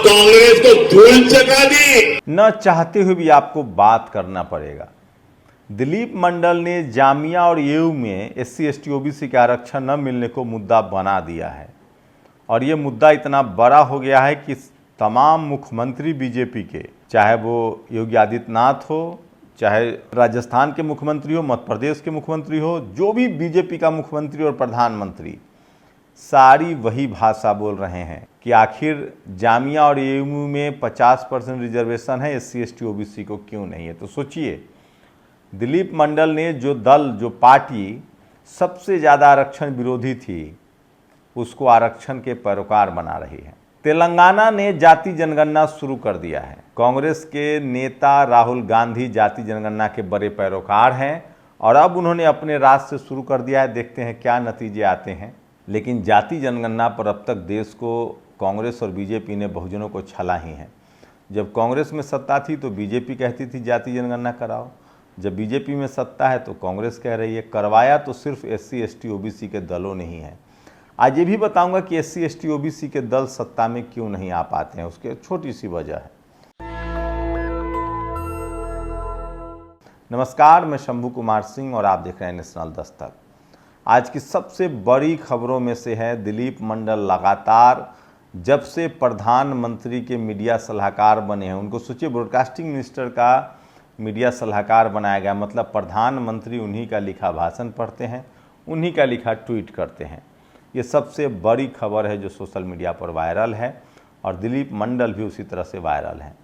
कांग्रेस को धूल चटा दी। न चाहते हुए भी आपको बात करना पड़ेगा। दिलीप मंडल ने जामिया और एयू में SC ST OBC के आरक्षण न मिलने को मुद्दा बना दिया है और ये मुद्दा इतना बड़ा हो गया है कि तमाम मुख्यमंत्री बीजेपी के, चाहे वो योगी आदित्यनाथ हो, चाहे राजस्थान के मुख्यमंत्री हो, मध्य प्रदेश के मुख्यमंत्री हो, जो भी बीजेपी का मुख्यमंत्री और प्रधानमंत्री, सारी वही भाषा बोल रहे हैं कि आखिर जामिया और एयू में 50% रिजर्वेशन है, SC ST OBC को क्यों नहीं है। तो सोचिए, दिलीप मंडल ने जो पार्टी सबसे ज़्यादा आरक्षण विरोधी थी, उसको आरक्षण के पैरोकार बना रही है। तेलंगाना ने जाति जनगणना शुरू कर दिया है। कांग्रेस के नेता राहुल गांधी जाति जनगणना के बड़े पैरोकार हैं और अब उन्होंने अपने राज से शुरू कर दिया है। देखते हैं क्या नतीजे आते हैं। लेकिन जाति जनगणना पर अब तक देश को कांग्रेस और बीजेपी ने बहुजनों को छला ही है। जब कांग्रेस में सत्ता थी तो बीजेपी कहती थी जाति जनगणना कराओ, जब बीजेपी में सत्ता है तो कांग्रेस कह रही है। करवाया तो सिर्फ SC ST OBC के दलों ने ही है। आज ये भी बताऊंगा कि SC ST OBC के दल सत्ता में क्यों नहीं आ पाते हैं, उसके छोटी सी वजह है। नमस्कार, मैं शंभू कुमार सिंह और आप देख रहे हैं नेशनल दस्तक। आज की सबसे बड़ी खबरों में से है दिलीप मंडल लगातार जब से प्रधानमंत्री के मीडिया सलाहकार बने हैं, उनको सोचिए ब्रॉडकास्टिंग मिनिस्टर का मीडिया सलाहकार बनाया गया, मतलब प्रधानमंत्री उन्हीं का लिखा भाषण पढ़ते हैं, उन्हीं का लिखा ट्वीट करते हैं। ये सबसे बड़ी खबर है जो सोशल मीडिया पर वायरल है और दिलीप मंडल भी उसी तरह से वायरल हैं।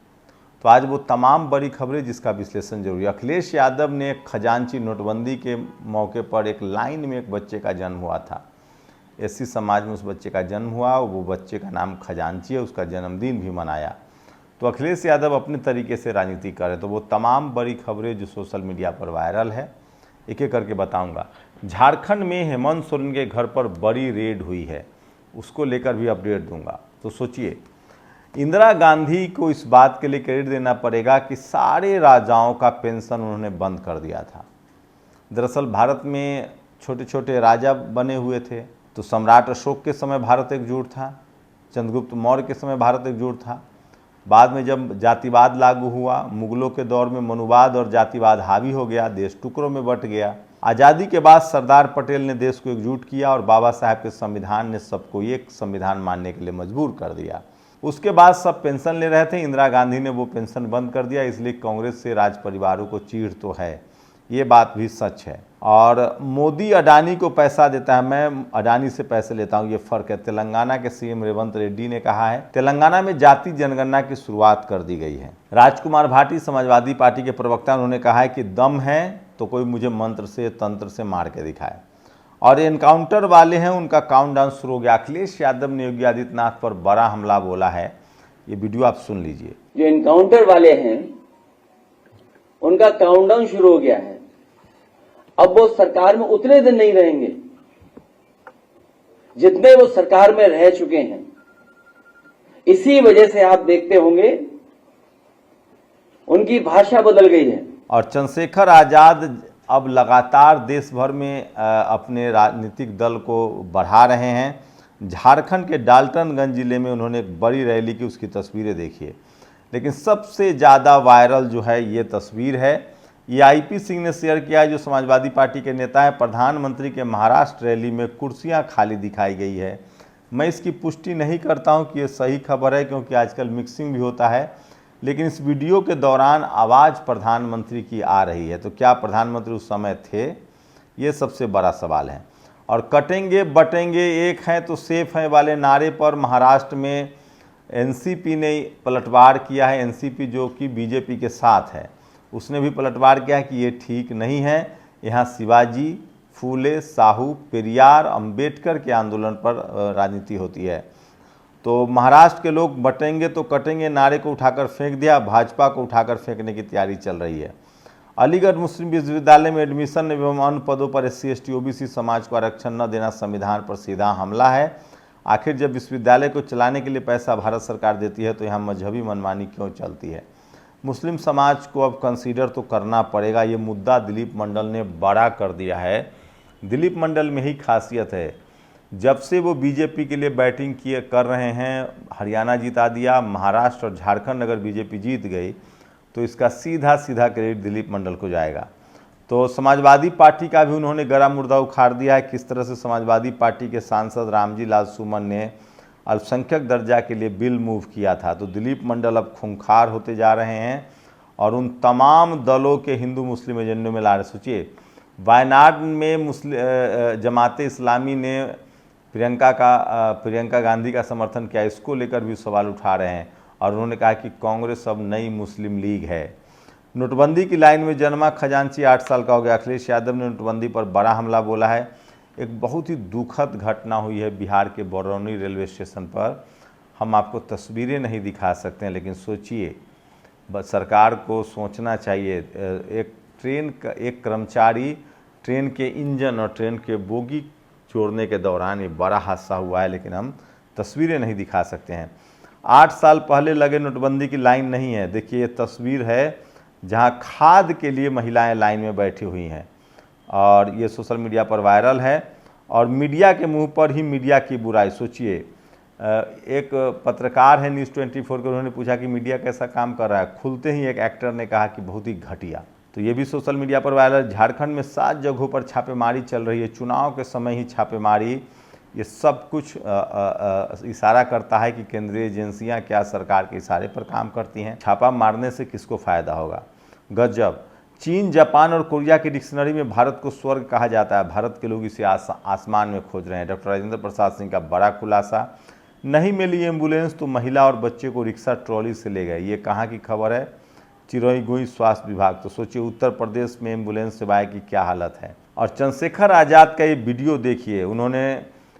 तो आज वो तमाम बड़ी खबरें जिसका विश्लेषण जरूरी है। अखिलेश यादव ने खजांची नोटबंदी के मौके पर एक लाइन में एक बच्चे का जन्म हुआ था, SC समाज में उस बच्चे का जन्म हुआ, वो बच्चे का नाम खजांची है, उसका जन्मदिन भी मनाया। तो अखिलेश यादव अपने तरीके से राजनीति कर रहे। तो वो तमाम बड़ी खबरें जो सोशल मीडिया पर वायरल है एक एक करके बताऊंगा। झारखंड में हेमंत सोरेन के घर पर बड़ी रेड हुई है, उसको लेकर भी अपडेट दूंगा। तो सोचिए, इंदिरा गांधी को इस बात के लिए क्रेडिट देना पड़ेगा कि सारे राजाओं का पेंशन उन्होंने बंद कर दिया था। दरअसल भारत में छोटे छोटे राजा बने हुए थे। तो सम्राट अशोक के समय भारत एकजुट था, चंद्रगुप्त मौर्य के समय भारत एकजुट था। बाद में जब जातिवाद लागू हुआ, मुगलों के दौर में मनुवाद और जातिवाद हावी हो गया, देश टुकड़ों में बंट गया। आज़ादी के बाद सरदार पटेल ने देश को एकजुट किया और बाबा साहब के संविधान ने सबको एक संविधान मानने के लिए मजबूर कर दिया। उसके बाद सब पेंशन ले रहे थे, इंदिरा गांधी ने वो पेंशन बंद कर दिया। इसलिए कांग्रेस से राज परिवारों को चीड़ तो है, ये बात भी सच है। और मोदी अडानी को पैसा देता है, मैं अडानी से पैसे लेता हूँ, ये फ़र्क है। तेलंगाना के CM रेवंत रेड्डी ने कहा है तेलंगाना में जाति जनगणना की शुरुआत कर दी गई है। राजकुमार भाटी समाजवादी पार्टी के प्रवक्ता, उन्होंने कहा है कि दम है तो कोई मुझे मंत्र से तंत्र से मार के दिखाए। और एनकाउंटर वाले हैं, उनका काउंटडाउन शुरू हो गया। अखिलेश यादव ने योगी आदित्यनाथ पर बड़ा हमला बोला है, ये वीडियो आप सुन लीजिए। जो एनकाउंटर वाले हैं उनका काउंटडाउन शुरू हो गया है। अब वो सरकार में उतने दिन नहीं रहेंगे जितने वो सरकार में रह चुके हैं। इसी वजह से आप देखते होंगे उनकी भाषा बदल गई है। और चंद्रशेखर आजाद अब लगातार देश भर में अपने राजनीतिक दल को बढ़ा रहे हैं। झारखंड के डाल्टनगंज जिले में उन्होंने एक बड़ी रैली की, उसकी तस्वीरें देखिए। लेकिन सबसे ज़्यादा वायरल जो है ये तस्वीर है, ये IP सिंह ने शेयर किया है, जो समाजवादी पार्टी के नेता है। प्रधानमंत्री के महाराष्ट्र रैली में कुर्सियां खाली दिखाई गई है। मैं इसकी पुष्टि नहीं करता हूं कि ये सही खबर है, क्योंकि आजकल मिक्सिंग भी होता है, लेकिन इस वीडियो के दौरान आवाज़ प्रधानमंत्री की आ रही है। तो क्या प्रधानमंत्री उस समय थे, ये सबसे बड़ा सवाल है। और कटेंगे बटेंगे एक हैं तो सेफ हैं वाले नारे पर महाराष्ट्र में NCP ने पलटवार किया है। NCP जो कि बीजेपी के साथ है, उसने भी पलटवार किया है कि ये ठीक नहीं है। यहाँ शिवाजी, फूले, साहू, पेरियार, अंबेडकर के आंदोलन पर राजनीति होती है। तो महाराष्ट्र के लोग बटेंगे तो कटेंगे नारे को उठाकर फेंक दिया, भाजपा को उठाकर फेंकने की तैयारी चल रही है। अलीगढ़ मुस्लिम विश्वविद्यालय में एडमिशन एवं अन्य पदों पर SC ST OBC समाज को आरक्षण न देना संविधान पर सीधा हमला है। आखिर जब विश्वविद्यालय को चलाने के लिए पैसा भारत सरकार देती है तो यहाँ मजहबी मनमानी क्यों चलती है। मुस्लिम समाज को अब कंसीडर तो करना पड़ेगा। ये मुद्दा दिलीप मंडल ने बड़ा कर दिया है। दिलीप मंडल में ही खासियत है जब से वो बीजेपी के लिए बैटिंग कर रहे हैं, हरियाणा जिता दिया, महाराष्ट्र और झारखंड अगर बीजेपी जीत गई तो इसका सीधा सीधा क्रेडिट दिलीप मंडल को जाएगा। तो समाजवादी पार्टी का भी उन्होंने गला मुर्दा उखाड़ दिया है। किस तरह से समाजवादी पार्टी के सांसद रामजी लाल सुमन ने अल्पसंख्यक दर्जा के लिए बिल मूव किया था, तो दिलीप मंडल अब खूंखार होते जा रहे हैं और उन तमाम दलों के हिंदू मुस्लिम एजेंडे में ला रहे। सोचिए, वायनाड में जमाते इस्लामी ने प्रियंका गांधी का समर्थन किया, इसको लेकर भी सवाल उठा रहे हैं और उन्होंने कहा कि कांग्रेस अब नई मुस्लिम लीग है। नोटबंदी की लाइन में जन्मा खजांची 8 साल का हो गया। अखिलेश यादव ने नोटबंदी पर बड़ा हमला बोला है। एक बहुत ही दुखद घटना हुई है बिहार के बरौनी रेलवे स्टेशन पर। हम आपको तस्वीरें नहीं दिखा सकते हैं, लेकिन सोचिए, सरकार को सोचना चाहिए। एक कर्मचारी ट्रेन के इंजन और ट्रेन के बोगी जोड़ने के दौरान ये बड़ा हादसा हुआ है, लेकिन हम तस्वीरें नहीं दिखा सकते हैं। 8 साल पहले लगे नोटबंदी की लाइन नहीं है। देखिए, ये तस्वीर है जहां खाद के लिए महिलाएं लाइन में बैठी हुई हैं और ये सोशल मीडिया पर वायरल है और मीडिया के मुंह पर ही मीडिया की बुराई। सोचिए, एक पत्रकार है न्यूज़ 24 के, उन्होंने पूछा कि मीडिया कैसा काम कर रहा है, खुलते ही एक एक्टर ने कहा कि बहुत ही घटिया। तो ये भी सोशल मीडिया पर वायरल। झारखंड में 7 जगहों पर छापेमारी चल रही है, चुनाव के समय ही छापेमारी। ये सब कुछ इशारा करता है कि केंद्रीय एजेंसियां क्या सरकार के इशारे पर काम करती हैं। छापा मारने से किसको फ़ायदा होगा। गजब। चीन, जापान और कोरिया की डिक्शनरी में भारत को स्वर्ग कहा जाता है। भारत के लोग इसे आसमान में खोज रहे हैं। डॉक्टर राजेंद्र प्रसाद सिंह का बड़ा खुलासा। नहीं मिली एम्बुलेंस तो महिला और बच्चे को रिक्शा ट्रॉली से ले गए। ये कहाँ की खबर है? चिरई गुई स्वास्थ्य विभाग। तो सोचिए, उत्तर प्रदेश में एम्बुलेंस सेवाएं की क्या हालत है। और चंद्रशेखर आज़ाद का ये वीडियो देखिए,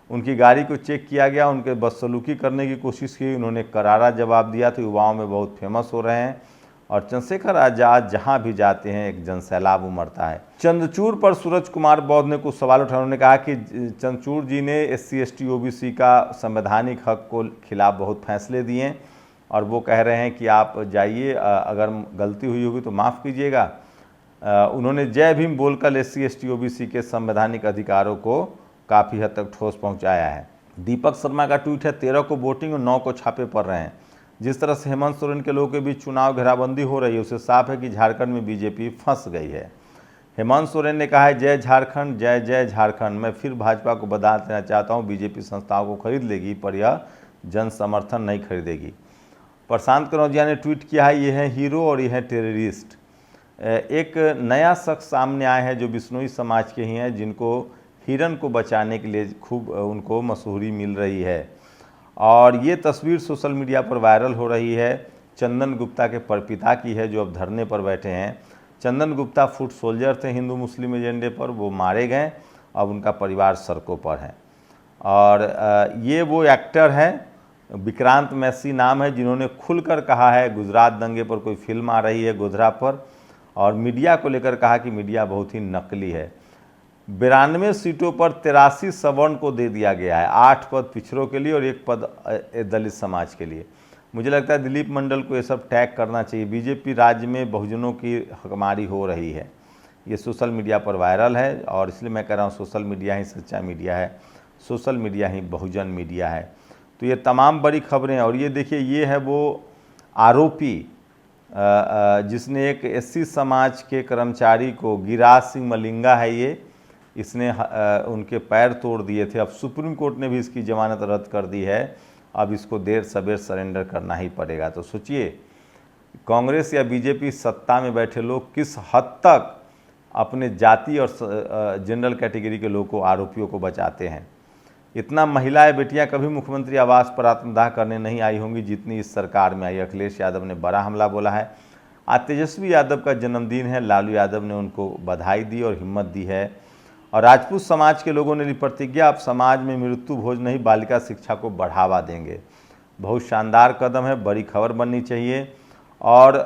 उनकी गाड़ी को चेक किया गया, उनके बदसलूकी करने की कोशिश की, उन्होंने करारा जवाब दिया। तो युवाओं में बहुत फेमस हो रहे हैं और चंद्रशेखर आज़ाद जहां भी जाते हैं एक जनसैलाब उमड़ता है। चंद्रचूड़ पर सूरज कुमार बौद्ध ने कुछ सवाल उठाए। उन्होंने कहा कि चंद्रचूड़ जी ने SC ST OBC का संवैधानिक हक को खिलाफ बहुत फैसले दिए और वो कह रहे हैं कि आप जाइए, अगर गलती हुई होगी तो माफ़ कीजिएगा। उन्होंने जय भीम बोलकर SC ST OBC के संवैधानिक अधिकारों को काफ़ी हद तक ठोस पहुंचाया है। दीपक शर्मा का ट्वीट है, 13 को वोटिंग और 9 को छापे पड़ रहे हैं। जिस तरह से हेमंत सोरेन के लोगों के बीच चुनाव घेराबंदी हो रही है, उससे साफ है कि झारखंड में बीजेपी फंस गई है। हेमंत सोरेन ने कहा है, जय झारखंड, जय जय झारखंड। मैं फिर भाजपा को बता देना चाहता हूं, बीजेपी संस्थाओं को खरीद लेगी पर यह जन समर्थन नहीं खरीदेगी। प्रशांत कनौजिया ने ट्वीट किया है, ये है हीरो और ये है टेररिस्ट। एक नया शख्स सामने आया है जो बिश्नोई समाज के ही हैं, जिनको हिरन को बचाने के लिए खूब उनको मशहूरी मिल रही है। और ये तस्वीर सोशल मीडिया पर वायरल हो रही है, चंदन गुप्ता के परपिता की है जो अब धरने पर बैठे हैं। चंदन गुप्ता फुट सोल्जर थे हिंदू मुस्लिम एजेंडे पर, वो मारे गए, अब उनका परिवार सड़कों पर है। और ये वो एक्टर हैं, विक्रांत मैसी नाम है, जिन्होंने खुलकर कहा है गुजरात दंगे पर कोई फिल्म आ रही है गोधरा पर, और मीडिया को लेकर कहा कि मीडिया बहुत ही नकली है। 92 सीटों पर 83 सवर्ण को दे दिया गया है, 8 पद पिछड़ों के लिए और 1 पद दलित समाज के लिए। मुझे लगता है दिलीप मंडल को ये सब टैग करना चाहिए। बीजेपी राज्य में बहुजनों की हकमारी हो रही है, ये सोशल मीडिया पर वायरल है और इसलिए मैं कह रहा हूँ सोशल मीडिया ही सच्चा मीडिया है, सोशल मीडिया ही बहुजन मीडिया है। तो ये तमाम बड़ी खबरें। और ये देखिए, ये है वो आरोपी जिसने एक SC समाज के कर्मचारी को, गिराज सिंह मलिंगा है ये, इसने उनके पैर तोड़ दिए थे। अब सुप्रीम कोर्ट ने भी इसकी जमानत रद्द कर दी है, अब इसको देर सवेर सरेंडर करना ही पड़ेगा। तो सोचिए, कांग्रेस या बीजेपी सत्ता में बैठे लोग किस हद तक अपने जाति और जनरल कैटेगरी के लोगों को, आरोपियों को बचाते हैं। इतना महिलाएं बेटियां कभी मुख्यमंत्री आवास पर आत्मदाह करने नहीं आई होंगी जितनी इस सरकार में आई। अखिलेश यादव ने बड़ा हमला बोला है। आज तेजस्वी यादव का जन्मदिन है, लालू यादव ने उनको बधाई दी और हिम्मत दी है। और राजपूत समाज के लोगों ने ली प्रतिज्ञा, अब समाज में मृत्यु भोज नहीं, बालिका शिक्षा को बढ़ावा देंगे। बहुत शानदार कदम है, बड़ी खबर बननी चाहिए। और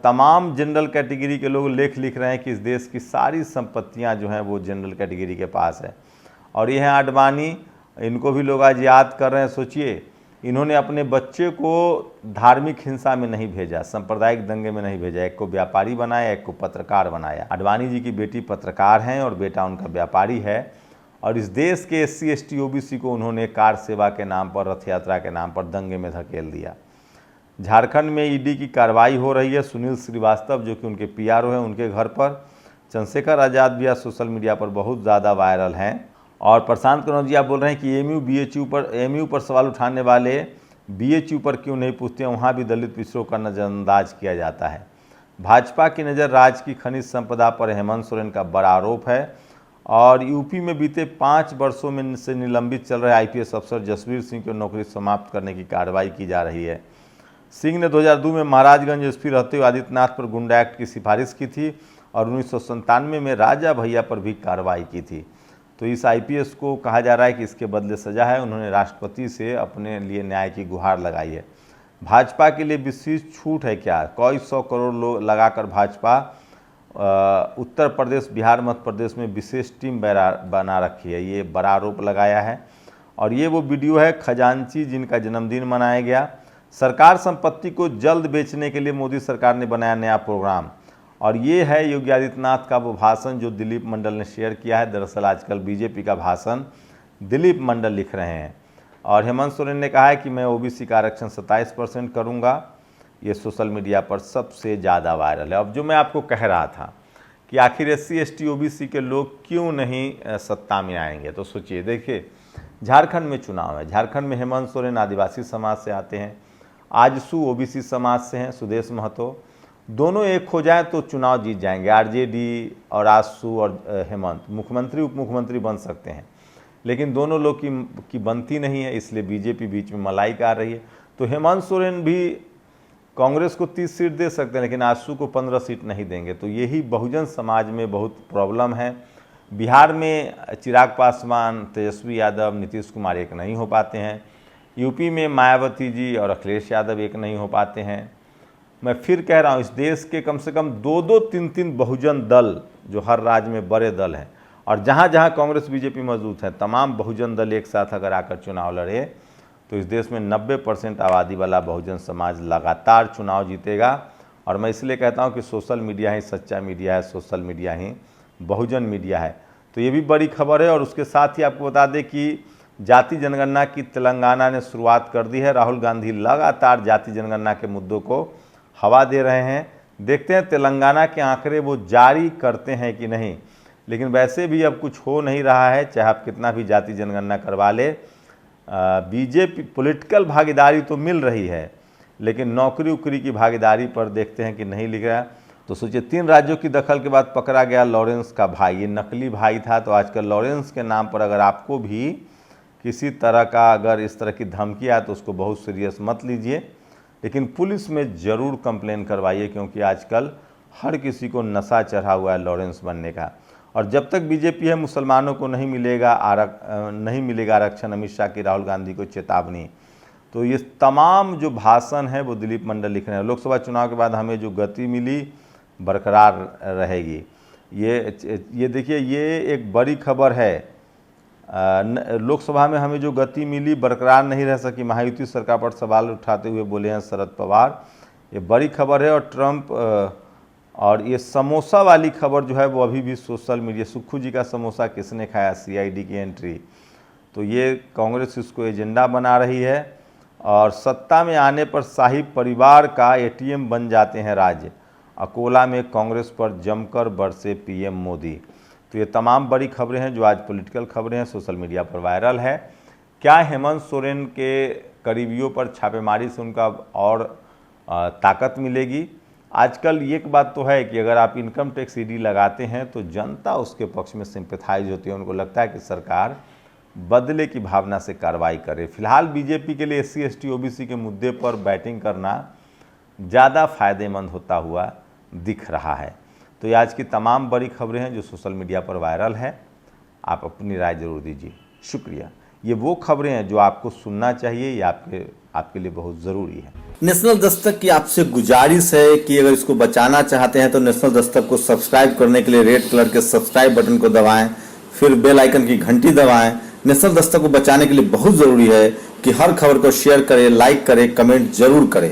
तमाम जनरल कैटेगरी के लोग लेख लिख रहे हैं कि इस देश की सारी संपत्तियां जो हैं वो जनरल कैटेगरी के पास है। और ये हैं आडवाणी, इनको भी लोग आज याद कर रहे हैं। सोचिए, इन्होंने अपने बच्चे को धार्मिक हिंसा में नहीं भेजा, सांप्रदायिक दंगे में नहीं भेजा, एक को व्यापारी बनाया, एक को पत्रकार बनाया। आडवाणी जी की बेटी पत्रकार हैं और बेटा उनका व्यापारी है। और इस देश के SC ST OBC को उन्होंने कार सेवा के नाम पर, रथ यात्रा के नाम पर दंगे में धकेल दिया। झारखंड में ED की कार्रवाई हो रही है। सुनील श्रीवास्तव जो कि उनके PRO हैं, उनके घर पर। चंद्रशेखर आज़ाद भी आज सोशल मीडिया पर बहुत ज़्यादा वायरल हैं। और प्रशांत कनौजिया बोल रहे हैं कि एमयू पर सवाल उठाने वाले BHU पर क्यों नहीं पूछते, वहाँ भी दलित पिछड़ों का नज़रअंदाज किया जाता है। भाजपा की नज़र राज्य की खनिज संपदा पर हेमंत सोरेन का बड़ा आरोप है। और यूपी में बीते 5 वर्षों में से निलंबित चल रहे IPS अफसर जसवीर सिंह की नौकरी समाप्त करने की कार्रवाई की जा रही है। सिंह ने 2002 में महाराजगंज SP रहते हुए आदित्यनाथ पर गुंडा एक्ट की सिफारिश की थी और 1997 में राजा भैया पर भी कार्रवाई की थी। तो इस IPS को कहा जा रहा है कि इसके बदले सजा है। उन्होंने राष्ट्रपति से अपने लिए न्याय की गुहार लगाई है। भाजपा के लिए विशेष छूट है क्या? कई 100 करोड़ लगाकर भाजपा उत्तर प्रदेश, बिहार, मध्य प्रदेश में विशेष टीम बना रखी है, ये बड़ा आरोप लगाया है। और ये वो वीडियो है खजांची जिनका जन्मदिन मनाया गया। सरकार संपत्ति को जल्द बेचने के लिए मोदी सरकार ने बनाया नया प्रोग्राम। और ये है योगी आदित्यनाथ का वो भाषण जो दिलीप मंडल ने शेयर किया है। दरअसल आजकल BJP का भाषण दिलीप मंडल लिख रहे हैं। और हेमंत सोरेन ने कहा है कि मैं OBC का आरक्षण 27% करूँगा। ये सोशल मीडिया पर सबसे ज़्यादा वायरल है। अब जो मैं आपको कह रहा था कि आखिर SC ST OBC के लोग क्यों नहीं सत्ता में आएंगे, तो सोचिए, देखिए झारखंड में चुनाव है। झारखंड में हेमंत सोरेन आदिवासी समाज से आते हैं, आजसू OBC समाज से हैं, सुदेश महतो। दोनों एक हो जाए तो चुनाव जीत जाएंगे। RJD और आजसू और हेमंत मुख्यमंत्री उप मुख्यमंत्री बन सकते हैं, लेकिन दोनों लोग की बनती नहीं है, इसलिए BJP बीच में मलाई आ रही है। तो हेमंत सोरेन भी कांग्रेस को 30 सीट दे सकते हैं, लेकिन आजसू को 15 सीट नहीं देंगे। तो यही बहुजन समाज में बहुत प्रॉब्लम है। बिहार में चिराग पासवान, तेजस्वी यादव, नीतीश कुमार एक नहीं हो पाते हैं। यूपी में मायावती जी और अखिलेश यादव एक नहीं हो पाते हैं। मैं फिर कह रहा हूँ, इस देश के कम से कम 2-2, 3-3 बहुजन दल जो हर राज्य में बड़े दल हैं, और जहाँ जहाँ कांग्रेस BJP मौजूद है, तमाम बहुजन दल एक साथ अगर आकर चुनाव लड़े तो इस देश में 90% आबादी वाला बहुजन समाज लगातार चुनाव जीतेगा। और मैं इसलिए कहता हूँ कि सोशल मीडिया ही सच्चा मीडिया है, सोशल मीडिया ही बहुजन मीडिया है। तो ये भी बड़ी खबर है। और उसके साथ ही आपको बता दें कि जाति जनगणना की तेलंगाना ने शुरुआत कर दी है। राहुल गांधी लगातार जाति जनगणना के मुद्दों को हवा दे रहे हैं। देखते हैं तेलंगाना के आंकड़े वो जारी करते हैं कि नहीं। लेकिन वैसे भी अब कुछ हो नहीं रहा है, चाहे आप कितना भी जाति जनगणना करवा ले। BJP पॉलिटिकल भागीदारी तो मिल रही है, लेकिन नौकरी उकरी की भागीदारी पर देखते हैं कि नहीं लिख रहा। तो सोचिए, 3 राज्यों की दखल के बाद पकड़ा गया लॉरेंस का भाई। ये नकली भाई था। तो आजकल लॉरेंस के नाम पर अगर आपको भी किसी तरह का अगर इस तरह की धमकी आए तो उसको बहुत सीरियस मत लीजिए, लेकिन पुलिस में ज़रूर कंप्लेन करवाइए, क्योंकि आजकल हर किसी को नशा चढ़ा हुआ है लॉरेंस बनने का। और जब तक BJP है, मुसलमानों को नहीं मिलेगा आरक्षण। अमित शाह की राहुल गांधी को चेतावनी। तो ये तमाम जो भाषण है वो दिलीप मंडल लिख रहे हैं। लोकसभा चुनाव के बाद हमें जो गति मिली बरकरार रहेगी। ये देखिए, ये एक बड़ी खबर है। लोकसभा में हमें जो गति मिली बरकरार नहीं रह सकी, महायुति सरकार पर सवाल उठाते हुए बोले हैं शरद पवार। ये बड़ी खबर है। और ट्रंप और ये समोसा वाली खबर जो है वो अभी भी सोशल मीडिया, सुक्खू जी का समोसा किसने खाया, CID की एंट्री। तो ये कांग्रेस इसको एजेंडा बना रही है। और सत्ता में आने पर शाही परिवार का ATM बन जाते हैं राज्य। अकोला में कांग्रेस पर जमकर बरसे PM मोदी। तो ये तमाम बड़ी खबरें हैं जो आज पॉलिटिकल खबरें हैं, सोशल मीडिया पर वायरल है। क्या हेमंत सोरेन के करीबियों पर छापेमारी से उनका और ताकत मिलेगी? आजकल एक बात तो है कि अगर आप इनकम टैक्स ED लगाते हैं तो जनता उसके पक्ष में सिंपैथाइज होती है। उनको लगता है कि सरकार बदले की भावना से कार्रवाई करे। फिलहाल BJP के लिए SC ST OBC के मुद्दे पर बैटिंग करना ज़्यादा फायदेमंद होता हुआ दिख रहा है। तो ये आज की तमाम बड़ी खबरें हैं जो सोशल मीडिया पर वायरल है। आप अपनी राय जरूर दीजिए। शुक्रिया। ये वो खबरें हैं जो आपको सुनना चाहिए, ये आपके लिए बहुत ज़रूरी है। नेशनल दस्तक की आपसे गुजारिश है कि अगर इसको बचाना चाहते हैं तो नेशनल दस्तक को सब्सक्राइब करने के लिए रेड कलर के सब्सक्राइब बटन को दबाएं, फिर बेल आइकन की घंटी दबाएं। नेशनल दस्तक को बचाने के लिए बहुत जरूरी है कि हर खबर को शेयर करें, लाइक करें, कमेंट जरूर करें।